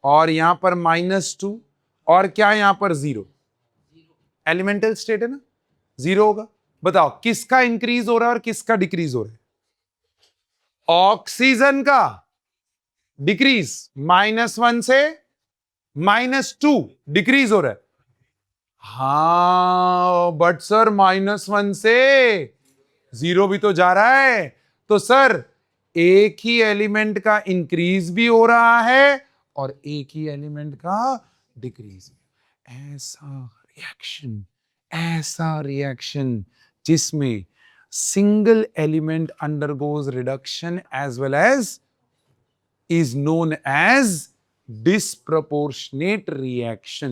और यहां पर -2 और क्या यहां पर 0? एलिमेंटल स्टेट है ना, 0 होगा। बताओ किसका इंक्रीज हो रहा है और किसका डिक्रीज हो रहा है? ऑक्सीजन का डिक्रीज -1 से -2 डिक्रीज हो रहा है। हाँ बट सर -1 से 0 भी तो जा रहा है, तो सर एक ही एलिमेंट का इंक्रीज भी हो रहा है और एक ही एलिमेंट का डिक्रीज। ऐसा रिएक्शन जिसमें single element undergoes reduction as well as is known as disproportionate reaction।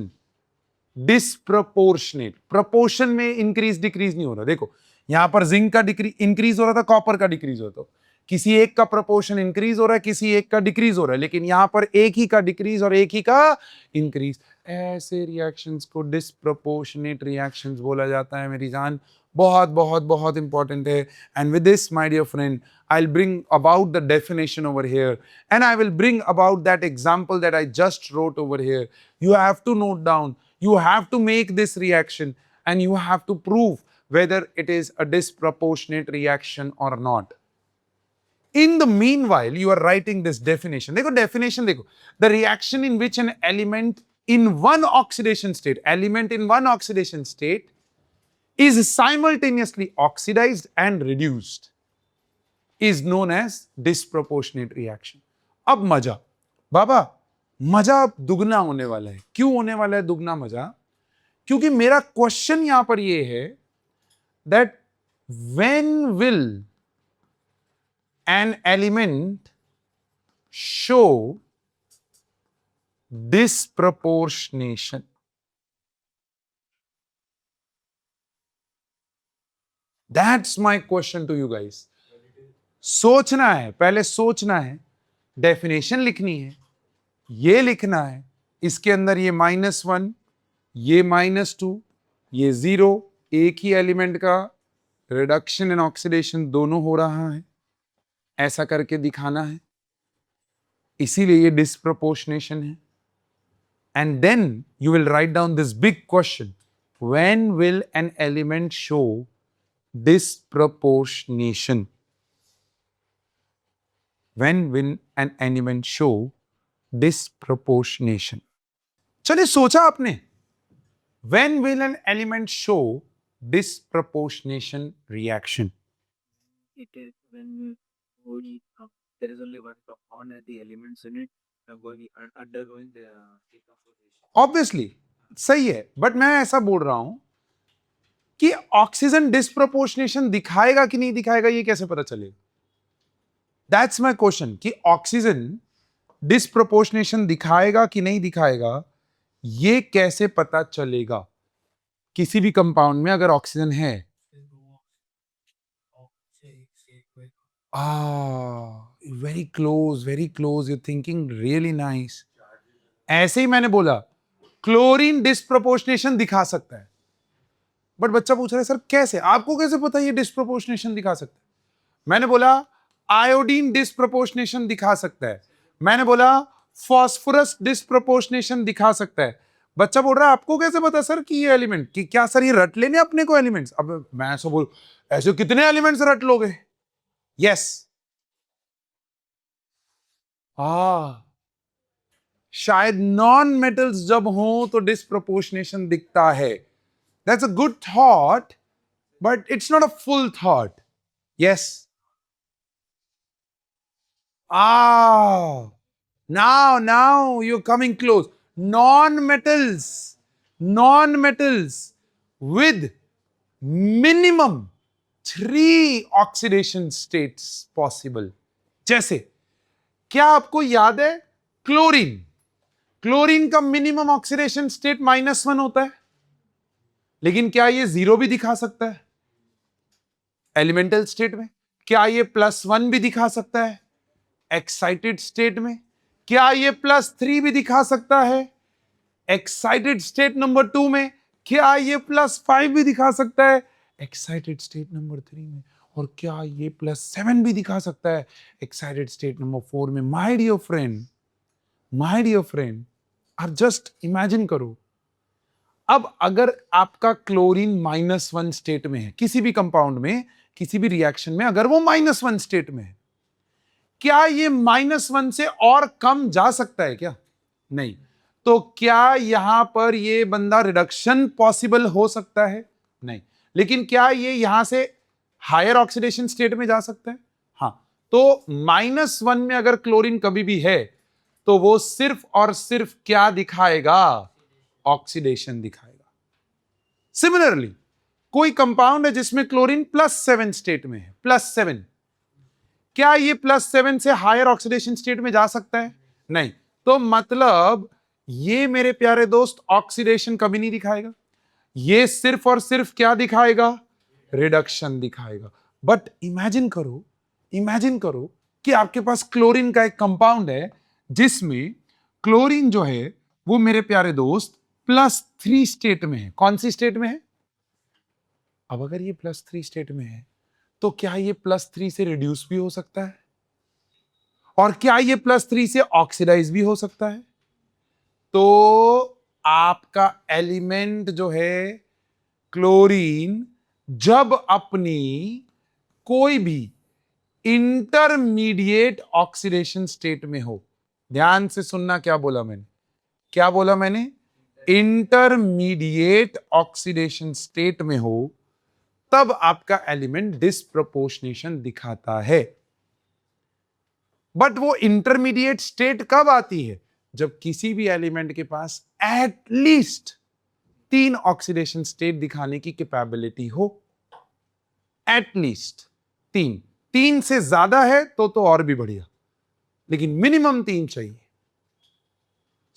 Disproportionate, proportion में इंक्रीज डिक्रीज नहीं हो रहा। देखो यहां पर जिंक का इंक्रीज हो रहा था, कॉपर का डिक्रीज होता, किसी एक का प्रपोर्शन इंक्रीज हो रहा है, किसी एक का डिक्रीज हो रहा है, लेकिन यहां पर एक ही का डिक्रीज और एक ही का इंक्रीज। ऐसे रिएक्शंस को डिस्प्रपोर्शनेट रिएक्शंस बोला जाता है मेरी जान। बहुत बहुत बहुत इंपॉर्टेंट है। And with this my dear friend, I'll bring about the definition over here, and I will bring about that example that I just wrote over here. You have to note down, you have to make this reaction, and you have to prove whether it is a disproportionate reaction or not. In the meanwhile, you are writing this definition. देखो definition देखो, the reaction in which an element in one oxidation state is simultaneously oxidized and reduced is known as disproportionate reaction. अब मजा, बाबा मजा दुगना होने वाला है। क्यों होने वाला है दुगना मजा? क्योंकि मेरा क्वेश्चन यहां पर ये है that when will an element show disproportionation? That's my question to you guys. सोचना है, पहले सोचना है, डेफिनेशन लिखनी है, ये लिखना है, इसके अंदर ये -1, ये -2, ये 0, एक ही एलिमेंट का रिडक्शन एंड ऑक्सीडेशन दोनों हो रहा है, ऐसा करके दिखाना है, इसीलिए ये डिस्प्रपोर्शनेशन है। And then you will write down this big question, when will an element show disproportionation? When will an element show disproportionation? चलिए सोचा आपने, when will an element show disproportionation reaction? It is when there is only one compound and the elements in it are undergoing the decomposition. Obviously सही है, but मैं ऐसा बोल रहा हूं कि ऑक्सीजन डिस्प्रोपोर्शनेशन दिखाएगा कि नहीं दिखाएगा, ये कैसे पता चलेगा? दैट्स माय क्वेश्चन, कि ऑक्सीजन डिस्प्रोपोर्शनेशन दिखाएगा कि नहीं दिखाएगा, ये कैसे पता चलेगा? किसी भी कंपाउंड में अगर ऑक्सीजन है, very close, you thinking really nice. ऐसे ही मैंने बोला क्लोरीन डिस्प्रोपोर्शनेशन दिखा सकता है, बट बच्चा पूछ रहा है सर कैसे, आपको कैसे पता ये डिस्प्रोपोर्शनेशन दिखा सकता है? मैंने बोला आयोडीन डिस्प्रोपोर्शनेशन दिखा सकता है, मैंने बोला फास्फोरस डिस्प्रोपोर्शनेशन दिखा सकता है। बच्चा बोल रहा है आपको कैसे पता सर कि ये एलिमेंट, कि क्या सर ये रट लेने अपने को एलिमेंट्स? अब मैं ऐसा बोल, ऐसे कितने एलिमेंट्स रट लोगे? यस, शायद नॉन मेटल्स जब हो तो डिस्प्रोपोर्शनेशन दिखता है। That's a good thought, but it's not a full thought. Yes. Now you're coming close. Non-metals with minimum 3 oxidation states possible. जैसे क्या आपको याद है क्लोरीन का मिनिमम ऑक्सीडेशन स्टेट -1 होता है, लेकिन क्या ये 0 भी दिखा सकता है एलिमेंटल स्टेट में? क्या ये +1 भी दिखा सकता है एक्साइटेड स्टेट में? क्या ये +3 भी दिखा सकता है एक्साइटेड स्टेट नंबर 2 में? क्या ये +5 भी दिखा सकता है एक्साइटेड स्टेट नंबर 3 में? और क्या ये +7 भी दिखा सकता है एक्साइटेड स्टेट नंबर 4 में? माय डियर फ्रेंड, आप जस्ट इमेजिन करो, अब अगर आपका क्लोरीन -1 स्टेट में है, किसी भी कंपाउंड में, किसी भी रिएक्शन में अगर वो -1 स्टेट में है, क्या ये -1 से और कम जा सकता है क्या? नहीं। तो क्या यहां पर ये बंदा रिडक्शन पॉसिबल हो सकता है? नहीं। लेकिन क्या ये यहां से हायर ऑक्सीडेशन स्टेट में जा सकता है? हाँ। तो -1 में अगर क्लोरीन कभी भी है तो वो सिर्फ और सिर्फ क्या दिखाएगा? ऑक्सीडेशन दिखाएगा। सिमिलरली कोई कंपाउंड है जिसमें क्लोरीन +7 स्टेट में है, +7, क्या ये +7 से हायर ऑक्सीडेशन स्टेट में जा सकता है? नहीं। तो मतलब ये मेरे प्यारे दोस्त ऑक्सीडेशन कभी नहीं दिखाएगा, ये सिर्फ और सिर्फ क्या दिखाएगा? रिडक्शन दिखाएगा। बट इमेजिन करो कि आपके पास क्लोरीन का एक कंपाउंड है जिसमें क्लोरीन जो है वो मेरे प्यारे दोस्त +3 स्टेट में है। कौन सी स्टेट में है? अब अगर ये +3 स्टेट में है तो क्या ये +3 से रिड्यूस भी हो सकता है? और क्या ये +3 से ऑक्सीडाइज भी हो सकता है? तो आपका एलिमेंट जो है क्लोरीन जब अपनी कोई भी इंटरमीडिएट ऑक्सीडेशन स्टेट में हो, ध्यान से सुनना क्या बोला मैंने, क्या बोला मैंने? इंटरमीडिएट ऑक्सीडेशन स्टेट में हो तब आपका एलिमेंट डिस्प्रपोर्शनेशन दिखाता है। बट वो इंटरमीडिएट स्टेट कब आती है? जब किसी भी एलिमेंट के पास एटलीस्ट 3 ऑक्सीडेशन स्टेट दिखाने की कैपेबिलिटी हो। एटलीस्ट 3 से ज्यादा है तो और भी बढ़िया, लेकिन मिनिमम 3 चाहिए।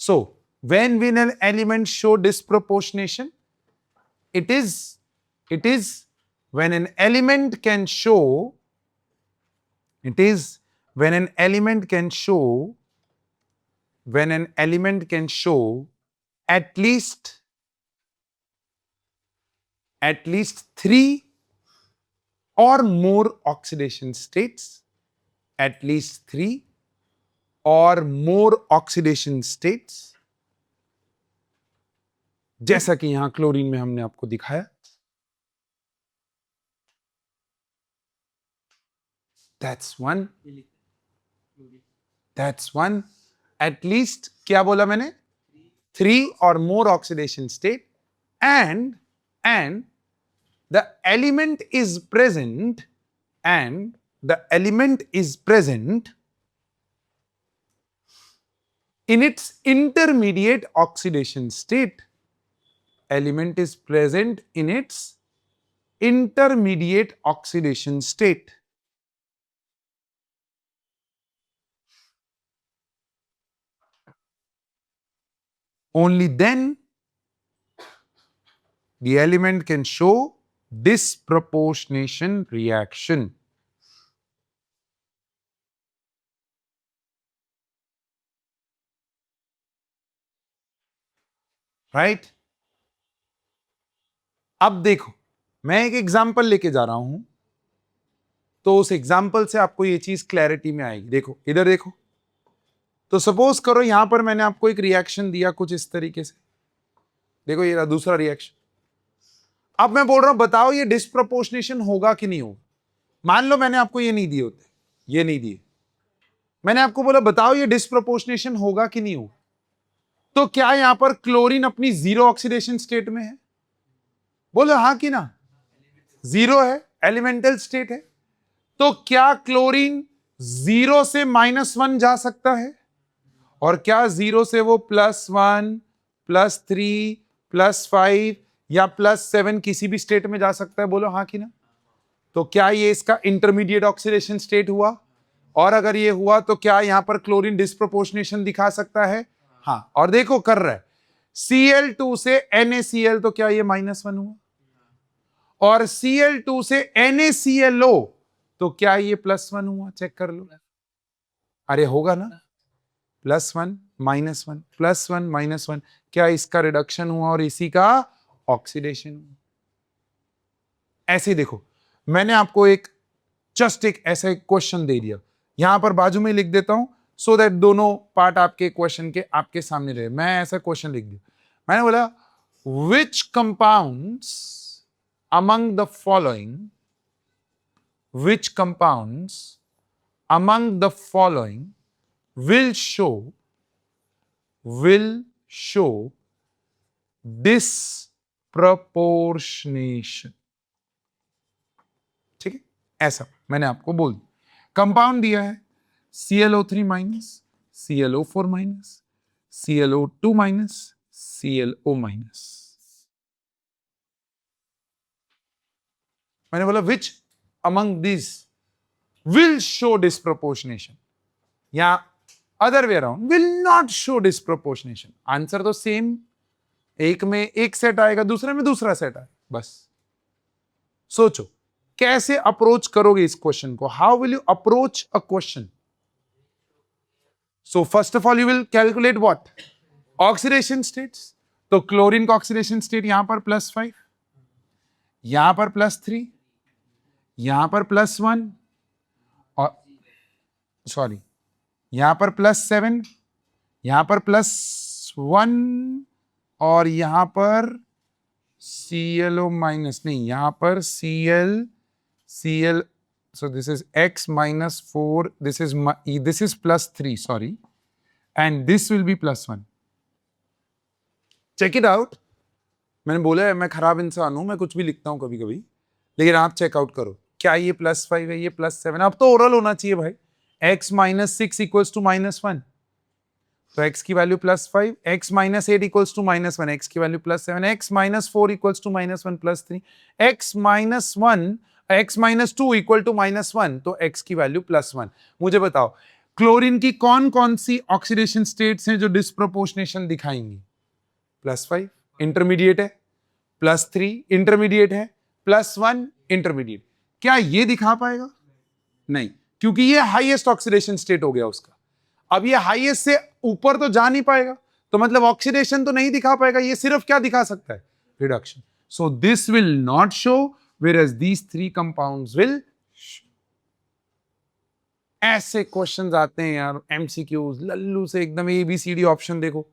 सो when an element show disproportionation, it is when an element can show, it is when an element can show, when an element can show at least 3 or more oxidation states, at least 3 or more oxidation states, जैसा कि यहां chlorine में हमने आपको दिखाया। That's one. At least क्या बोला मैंने? 3 or more oxidation state, and the element is present, and the element is present in its intermediate oxidation state. Element is present in its intermediate oxidation state. Only then the element can show disproportionation reaction. Right? अब देखो, मैं एक example लेके जा रहा हूं तो उस एग्जाम्पल से आपको ये चीज क्लैरिटी में आएगी। देखो इधर देखो, तो सपोज करो यहां पर मैंने आपको एक रिएक्शन दिया कुछ इस तरीके से, देखो ये रहा दूसरा रिएक्शन। अब मैं बोल रहा हूं बताओ ये डिस्प्रपोर्शनेशन होगा कि नहीं होगा। मान लो मैंने आपको ये नहीं दिए होते, ये नहीं दिए, मैंने आपको बोला बताओ ये डिस्प्रपोर्शनेशन होगा कि नहीं होगा। तो क्या यहां पर क्लोरीन अपनी 0 ऑक्सीडेशन स्टेट में है? बोलो हाँ कि ना? 0 है, एलिमेंटल स्टेट है। तो क्या क्लोरीन 0 से -1 जा सकता है? और क्या 0 से वो +1, +3, +5 या +7 किसी भी स्टेट में जा सकता है? बोलो हाँ कि ना? तो क्या ये इसका इंटरमीडिएट ऑक्सीडेशन स्टेट हुआ? और अगर ये हुआ तो क्या यहां पर क्लोरीन डिस्प्रोपोर्शनेशन दिखा सकता है? हाँ। और देखो कर रहा है, Cl2 से NaCl, तो क्या ये -1 हुआ? और Cl2 से NaClO, तो क्या ये +1 हुआ? चेक कर लो। अरे होगा ना, +1 -1 +1 -1, क्या इसका रिडक्शन हुआ और इसी का ऑक्सीडेशन हुआ? ऐसे देखो, मैंने आपको एक जस्ट एक ऐसा एक क्वेश्चन दे दिया, यहां पर बाजू में लिख देता हूं सो दैट दोनों पार्ट आपके क्वेश्चन के आपके सामने रहे। मैं ऐसा क्वेश्चन लिख दिया, मैंने बोला विच compounds among the following, which compounds among the following will show disproportionation. ठीक है, ऐसा मैंने आपको बोल दिया. कंपाउंड दिया है ClO3 minus, ClO4 minus, ClO2 minus, ClO minus. मैंने बोला which among these will show disproportionation या other way around will not show disproportionation. Answer तो सेम, एक में एक सेट आएगा, दूसरे में दूसरा सेट आएगा. बस सोचो कैसे अप्रोच करोगे इस क्वेश्चन को. How will you approach a question? So first of all you will calculate what? Oxidation states. तो क्लोरीन का ऑक्सीडेशन स्टेट यहां पर +5, यहां पर +3, यहां पर +1 और सॉरी यहां पर +7, यहां पर +1 और यहां पर ClO माइनस नहीं, यहां पर Cl. So this is x minus 4. This is +3. Sorry, and this will be +1. Check it out. मैंने बोला है मैं खराब इंसान हूं, मैं कुछ भी लिखता हूं कभी कभी, लेकिन आप चेकआउट करो. क्या ये +5 है, ये +7. अब तो ओरल होना चाहिए भाई. x minus 6 equals to -1. तो x की value +5, x minus 8 equals to -1, x की value +7, x minus 4 equals to -1 +3, x minus 2 equal to -1, तो x की वैल्यू +1. मुझे बताओ क्लोरीन की कौन कौन सी ऑक्सीडेशन स्टेट्स हैं जो डिस्प्रोपोर्शनेशन दिखाएंगी? +5 इंटरमीडिएट है, +3 इंटरमीडिएट है, +1 इंटरमीडिएट. क्या ये दिखा पाएगा? नहीं, क्योंकि ये हाईएस्ट ऑक्सीडेशन स्टेट हो गया उसका. अब ये हाईएस्ट से ऊपर तो जा नहीं पाएगा, तो मतलब ऑक्सीडेशन तो नहीं दिखा पाएगा. ये सिर्फ क्या दिखा सकता है? Reduction. So this will not show, whereas these three compounds will show. ऐसे क्वेश्चंस आते हैं यार MCQs लल्लू से एकदम ABCD ऑप्शन देखो.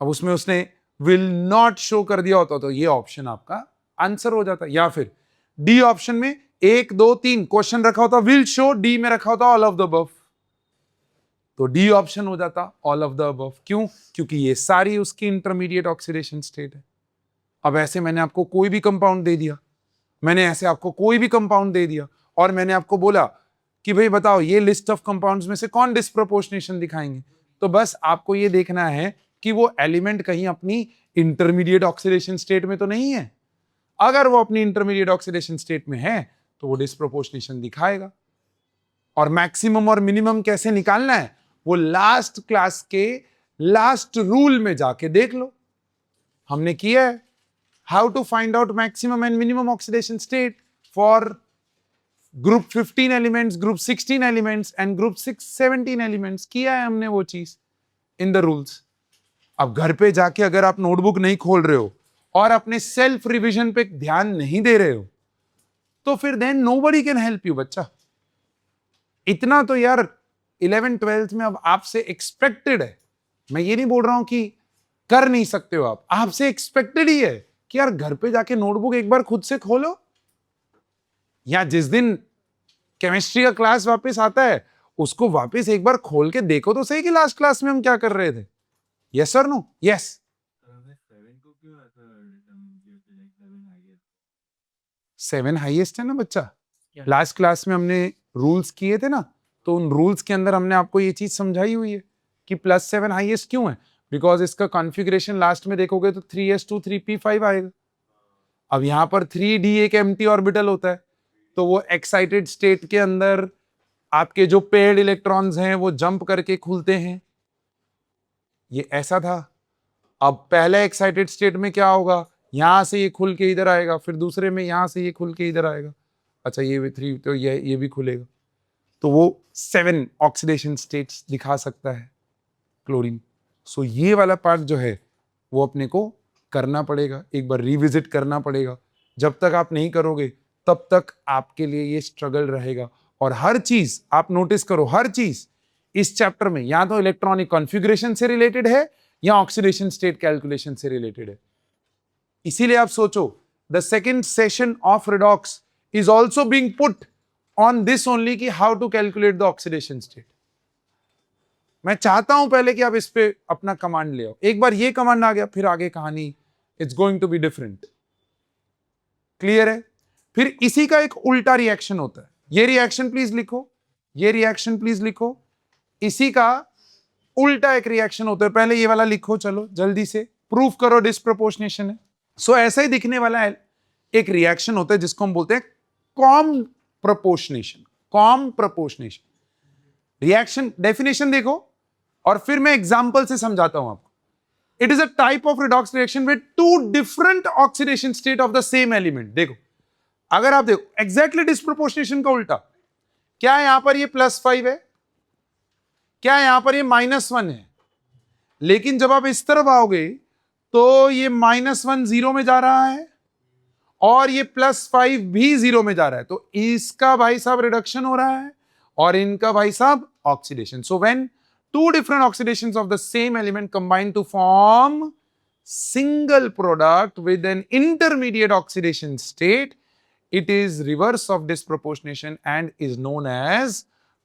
अब उसमें उसने will not show कर दिया होता तो ये ऑप्शन आपका आंसर हो जाता. या फिर डी ऑप्शन में 1 2 3 क्वेश्चन रखा होता will show, डी में रखा होता all of the above, तो डी ऑप्शन हो जाता all of the above. क्यों? क्योंकि ये सारी उसकी इंटरमीडिएट ऑक्सीडेशन स्टेट है. अब ऐसे मैंने आपको कोई भी कंपाउंड दे दिया, और मैंने आपको बोला कि भाई बताओ ये लिस्ट ऑफ कंपाउंड्स में से कौन डिस्प्रोपोर्शनेशन दिखाएंगे. तो बस आपको ये देखना है कि वो एलिमेंट कहीं अपनी इंटरमीडिएट ऑक्सीडेशन स्टेट में तो नहीं है. अगर वो अपनी इंटरमीडिएट ऑक्सीडेशन स्टेट में है तो वो डिस्प्रोपोर्शनेशन दिखाएगा. और मैक्सिमम और मिनिमम कैसे निकालना है वो लास्ट क्लास के लास्ट रूल में जाके देख लो, हमने किया है. How to find out maximum and minimum oxidation state for group 15 elements, group 16 elements and group 17 elements. किया है हमने वो चीज in the rules. अब घर पे जाके अगर आप नोटबुक नहीं खोल रहे हो और अपने सेल्फ रिवीजन पे ध्यान नहीं दे रहे हो तो फिर then nobody can help you बच्चा. इतना तो यार 11th 12th में अब आपसे एक्सपेक्टेड है. मैं ये नहीं बोल रहा हूं कि कर नहीं सकते हो आप, आपसे एक्सपेक्टेड ही है कि यार घर पे जाके नोटबुक एक बार खुद से खोलो, या जिस दिन केमिस्ट्री का क्लास वापस आता है उसको वापस एक बार खोल के देखो तो सही कि लास्ट क्लास में हम क्या कर रहे थे. यस और नो? यस. 7 हाईएस्ट है ना बच्चा. लास्ट क्लास में हमने रूल्स किए थे ना, तो उन रूल्स के अंदर हमने आपको ये चीज समझाई हुई है कि +7 हाईएस्ट क्यों है. बिकॉज इसका कॉन्फ़िगरेशन लास्ट में देखोगे तो 3s2 3p5 आएगा. अब यहां पर 3d एक एम्प्टी ऑर्बिटल होता है, तो वो एक्साइटेड स्टेट के अंदर आपके जो पेयर्ड इलेक्ट्रॉन्स हैं वो जंप करके खुलते हैं. ये ऐसा था. अब पहले एक्साइटेड स्टेट में क्या होगा, यहां से ये खुल के इधर आएगा, फिर दूसरे में यहां से ये खुल के इधर आएगा. अच्छा ये भी 3, तो ये भी खुलेगा. तो वो 7 ऑक्सीडेशन स्टेट्स दिखा सकता है क्लोरीन. सो ये वाला पार्ट जो है वो अपने को करना पड़ेगा, एक बार रिविजिट करना पड़ेगा. जब तक आप नहीं करोगे तब तक आपके लिए ये स्ट्रगल रहेगा. और हर चीज आप नोटिस करो, हर चीज इस चैप्टर में या तो इलेक्ट्रॉनिक कॉन्फ़िगरेशन से रिलेटेड है या ऑक्सीडेशन स्टेट कैलकुलेशन से रिलेटेड है. इसीलिए आप सोचो the second session of redox is also being put on this only कि how to calculate the oxidation state. मैं चाहता हूं पहले कि आप इस पे अपना कमांड ले आओ. एक बार ये कमांड आ गया, फिर आगे कहानी it's going to be different. Clear है? फिर इसी का एक उल्टा रिएक्शन होता है. ये रिएक्शन प्लीज लिखो, ये रिएक्शन प्लीज लिखो. इसी का उल्टा एक रिएक्शन होता है. पहले ये वाला लिखो, चलो जल्दी से प्रूफ करो डिस्प्रोपोर्शनेशन है. सो ऐसा ही दिखने वाला है एक रिएक्शन होता है जिसको हम बोलते हैं com proportionation. Com proportionation reaction definition देखो और फिर मैं एग्जांपल से समझाता हूं आपको. It is a type of redox reaction with two different oxidation state of the same element. देखो, अगर आप देखो एग्जैक्टली डिस्प्रोपोर्शनेशन का उल्टा. क्या यहां पर ये +5 है, क्या यहां पर ये -1 है, लेकिन जब आप इस तरफ आओगे तो ये -1 0 में जा रहा है और ये +5 भी 0 में जा रहा है. तो इसका भाई साहब रिडक्शन हो रहा है और इनका भाई साहब oxidation. So when two different oxidations of the same element combine to form single product with an intermediate oxidation state, it is reverse of disproportionation and is known as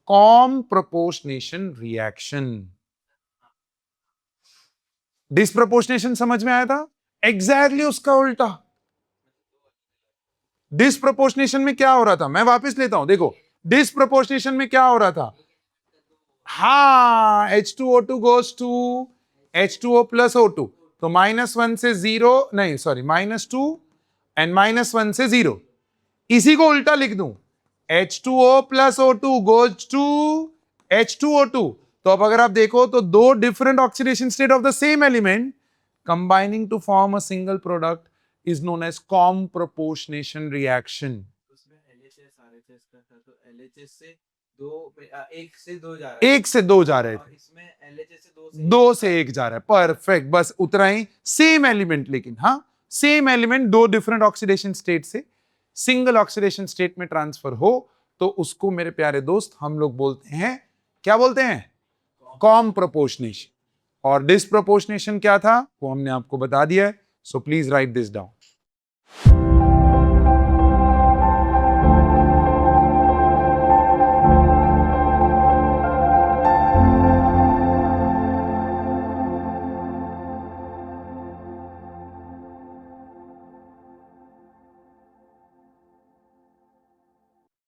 comproportionation reaction. Disproportionation समझ में आया था? Exactly उसका उल्टा. Disproportionation में क्या हो रहा था, मैं वापस लेता हूं. देखो, डिस्प्रोपोर्शनेशन में क्या हो रहा था? हाँ, H2O2 goes to H2O plus O2. तो -1 से 0, नहीं सॉरी -2 एंड -1 से 0. इसी को उल्टा लिख दूं, H2O plus O2 goes to H2O2. तो अब अगर आप देखो तो दो different oxidation state of the same element combining to form a single product is known as comproportionation reaction. उसमें LHS RHS का था, तो LHS से 1 से 2 जा रहा है. 1 से 2 जा रहे थे, इसमें LHS से 2 से 1 जा रहा है. परफेक्ट, बस उतना ही. सेम एलिमेंट, लेकिन हाँ सेम एलिमेंट दो डिफरेंट ऑक्सीडेशन स्टेट से सिंगल ऑक्सीडेशन स्टेट में ट्रांसफर हो तो उसको मेरे प्यारे दोस्त हम लोग बोलते हैं, क्या बोलते हैं? कॉम्प्रोपोर्शनेशन. और डिस्प्रोपोर्शनेशन क्या था वो हमने आपको बता दिया है. So please right this down.